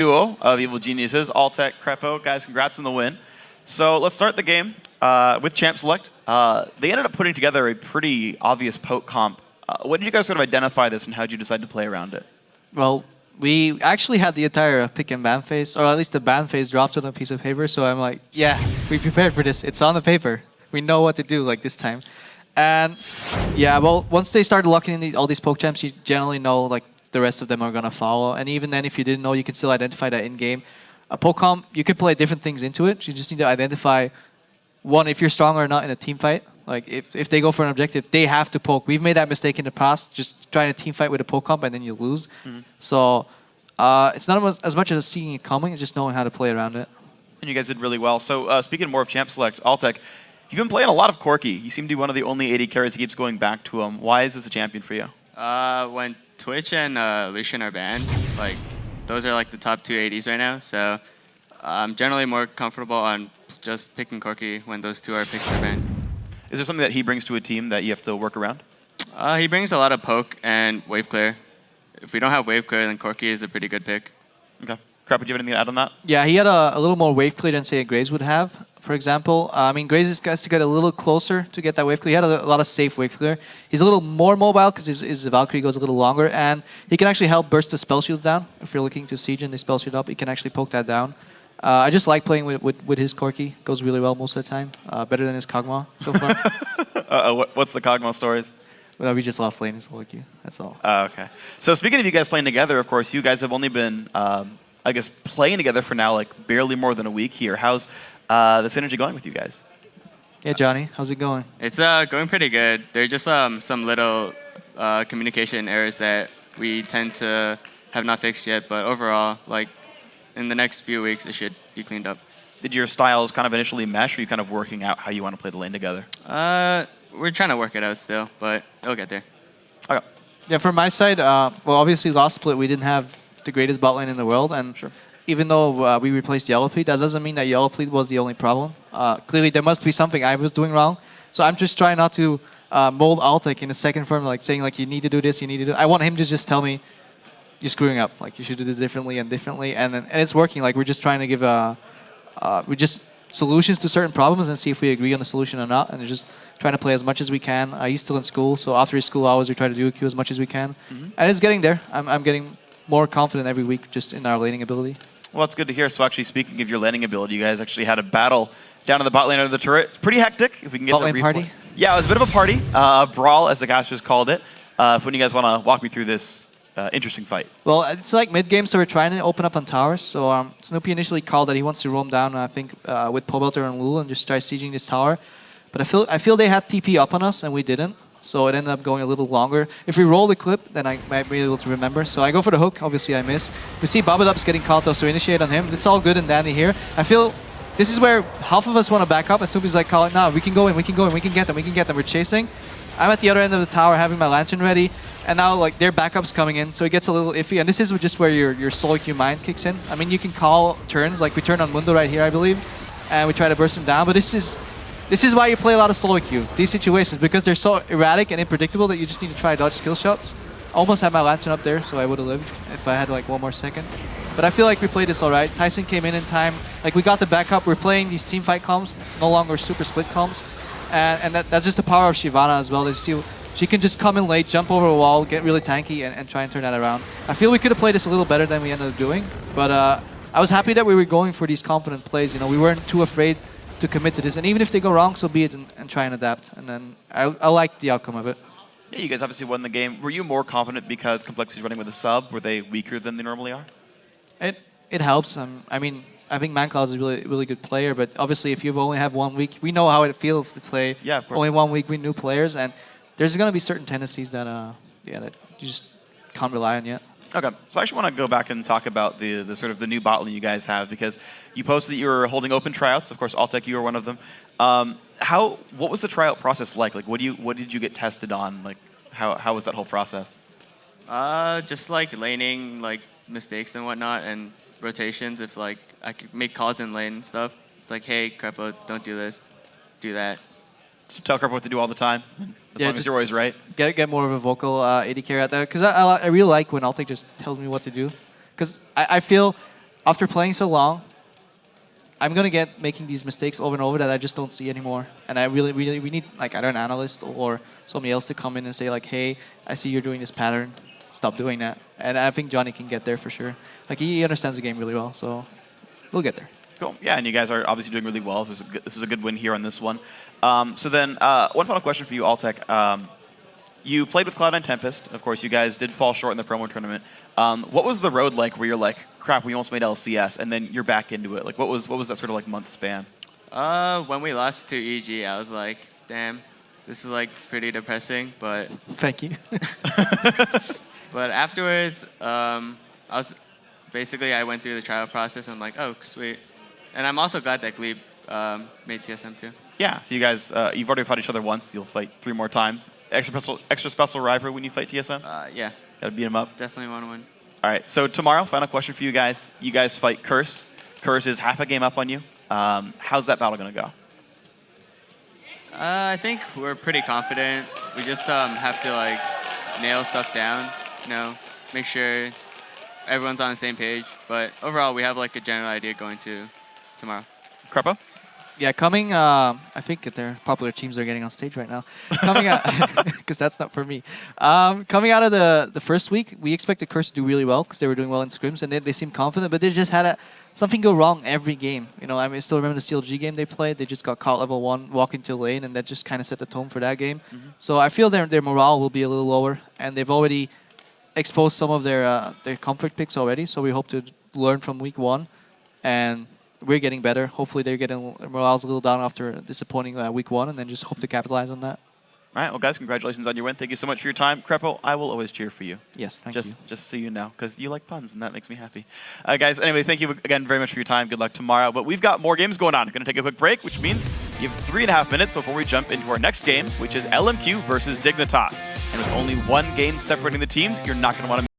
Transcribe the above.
duo of evil geniuses, Altec, Crepo. Guys, congrats on the win. So let's start the game with Champ Select. They ended up putting together a pretty obvious poke comp. When did you guys sort of identify this, and how did you decide to play around it? Well, we actually had the entire pick and ban phase, or at least the ban phase dropped on a piece of paper. So I'm like, yeah, we prepared for this. It's on the paper. We know what to do like this time. And yeah, well, once they started locking in all these poke champs, you generally know like the rest of them are gonna follow. And even then, if you didn't know, you can still identify that in game. A poke comp, you can play different things into it. You just need to identify one, if you're strong or not in a team fight. Like if they go for an objective, they have to poke. We've made that mistake in the past, just trying to team fight with a poke comp and then you lose. So it's not as much as seeing it coming, it's just knowing how to play around it. And you guys did really well. So speaking more of Champ Select, Altec, you've been playing a lot of Corki. You seem to be one of the only AD carries that keeps going back to him. Why is this a champion for you? When Twitch and Lucian are banned, like those are like the top 2 ADs right now. So I'm generally more comfortable on just picking Corki when those two are picked or banned. Is there something that he brings to a team that you have to work around? He brings a lot of poke and wave clear. If we don't have wave clear, then Corki is a pretty good pick. Okay. Crap, do you have anything to add on that? Yeah, he had a little more wave clear than, say, a Graves would have, for example. I mean, Graves has to get a little closer to get that wave clear. He had a lot of safe wave clear. He's a little more mobile because his Valkyrie goes a little longer, and he can actually help burst the spell shields down. If you're looking to siege and they spell shield up, he can actually poke that down. I just like playing with his Corki. Goes really well most of the time. Better than his Kog'Maw so far. What's the Kog'Maw stories? Well, we just lost lane in solo queue. That's all. Okay. So speaking of you guys playing together, of course, you guys have only been, I guess, playing together for now like barely more than a week here. How's the synergy going with you guys? Yeah, Johnny, how's it going? It's going pretty good. There are just some little communication errors that we tend to have not fixed yet, but overall, like in the next few weeks, it should be cleaned up. Did your styles kind of initially mesh, or are you kind of working out how you want to play the lane together? We're trying to work it out still, but it'll get there. Okay. Yeah, from my side, well, obviously last split we didn't have the greatest bot lane in the world, and even though we replaced Yellow Pleat, that doesn't mean that Yellow Pleat was the only problem. Clearly, there must be something I was doing wrong. So I'm just trying not to mold Altec in the second form, like saying like you need to do this, you need to do. I want him to just tell me you're screwing up, like you should do this differently, and it's working. Like we're just trying to give solutions to certain problems and see if we agree on the solution or not, and just trying to play as much as we can. He's still in school, so after his school hours, we try to do a queue as much as we can, and it's getting there. I'm getting more confident every week just in our laning ability. Well, that's good to hear. So actually, speaking of your laning ability, you guys actually had a battle down in the bot lane under the turret. It's pretty hectic. If we can get bot the lane party. Yeah, it was a bit of a party, a brawl, as the casters called it. When you guys want to walk me through this interesting fight. Well, it's like mid-game, so we're trying to open up on towers. So Snoopy initially called that he wants to roam down, I think, with Pobelter and Lul and just try sieging this tower. But I feel they had TP up on us, and we didn't. So it ended up going a little longer. If we roll the clip, then I might be able to remember. So I go for the hook. Obviously, I miss. We see Babadup's getting caught, though, so we initiate on him. It's all good and dandy here. I feel this is where half of us want to back up, and Snoopy's like, calling, nah, we can go in, we can go in, we can get them, we can get them. We're chasing. I'm at the other end of the tower having my lantern ready, and now like their backup's coming in, so it gets a little iffy. And this is just where your solo queue mind kicks in. I mean, you can call turns, like we turn on Mundo right here, I believe, and we try to burst him down. But this is why you play a lot of solo queue, these situations, because they're so erratic and unpredictable that you just need to try to dodge skill shots. Almost had my lantern up there, so I would have lived if I had like one more second. But I feel like we played this all right. Tyson came in time. Like we got the backup. We're playing these team fight comps, no longer super split comps. And that's just the power of Shyvana as well. She can just come in late, jump over a wall, get really tanky, and try and turn that around. I feel we could have played this a little better than we ended up doing. But I was happy that we were going for these confident plays. You know, we weren't too afraid to commit to this. And even if they go wrong, so be it, and try and adapt. And then I liked the outcome of it. Yeah, you guys obviously won the game. Were you more confident because Complexity's running with a sub? Were they weaker than they normally are? It helps. I mean, I think ManCloud is a really good player, but obviously if you've only have 1 week, we know how it feels to play only 1 week with new players, and there's going to be certain tendencies that that you just can't rely on yet. Okay, so I actually want to go back and talk about the sort of the new bot lane you guys have, because you posted that you were holding open tryouts. Of course, Altec, you were one of them. What was the tryout process like? Like, what did you get tested on? Like, how was that whole process? Just like laning, like mistakes and whatnot, and rotations. If like I could make calls in lane and stuff, it's like, hey, Crepo, don't do this, do that. So tell Crepo what to do all the time, as long as you're always right. Get more of a vocal AD carry out there, because I really like when Altec just tells me what to do, because I feel after playing so long, I'm gonna get making these mistakes over and over that I just don't see anymore. And I really, we need like either an analyst or somebody else to come in and say like, hey, I see you're doing this pattern. Stop doing that. And I think Johnny can get there for sure. Like he understands the game really well, so we'll get there. Cool. Yeah, and you guys are obviously doing really well. This is a good win here on this one. So then, one final question for you, Alltech. You played with Cloud9 Tempest. Of course, you guys did fall short in the promo tournament. What was the road like where you're like, crap, we almost made LCS, and then you're back into it? Like, what was that sort of like month span? When we lost to EG, I was like, damn, this is like pretty depressing. But Thank you. but afterwards, I went through the trial process. And I'm like, oh, sweet. And I'm also glad that Glebe made TSM too. Yeah. So you guys, you've already fought each other once. You'll fight 3 more times. Extra special rivalry when you fight TSM. Yeah. Gotta beat him up. Definitely want to win. All right. So tomorrow, final question for you guys. You guys fight Curse. Curse is half a game up on you. How's that battle gonna go? I think we're pretty confident. We just have to like nail stuff down, make sure everyone's on the same page. But overall, we have like a general idea going to tomorrow. Krepa? Yeah, coming, I think their popular teams are getting on stage right now. Coming out, because that's not for me. Coming out of the first week, we expected Curse to do really well because they were doing well in scrims and they seemed confident, but they just had something go wrong every game. I still remember the CLG game they played. They just got caught level 1, walk into lane, and that just kind of set the tone for that game. So I feel their morale will be a little lower, and they've already exposed some of their comfort picks already. So we hope to learn from week 1, and we're getting better. Hopefully they're getting morale's a little down after a disappointing week 1, and then just hope to capitalize on that. All right, well, guys, congratulations on your win. Thank you so much for your time. Krepo, I will always cheer for you. Yes, thank you. Just so you know, because you like puns, and that makes me happy. Guys, anyway, thank you again very much for your time. Good luck tomorrow. But we've got more games going on. We're going to take a quick break, which means you have 3.5 minutes before we jump into our next game, which is LMQ versus Dignitas. And with only 1 game separating the teams, you're not going to want to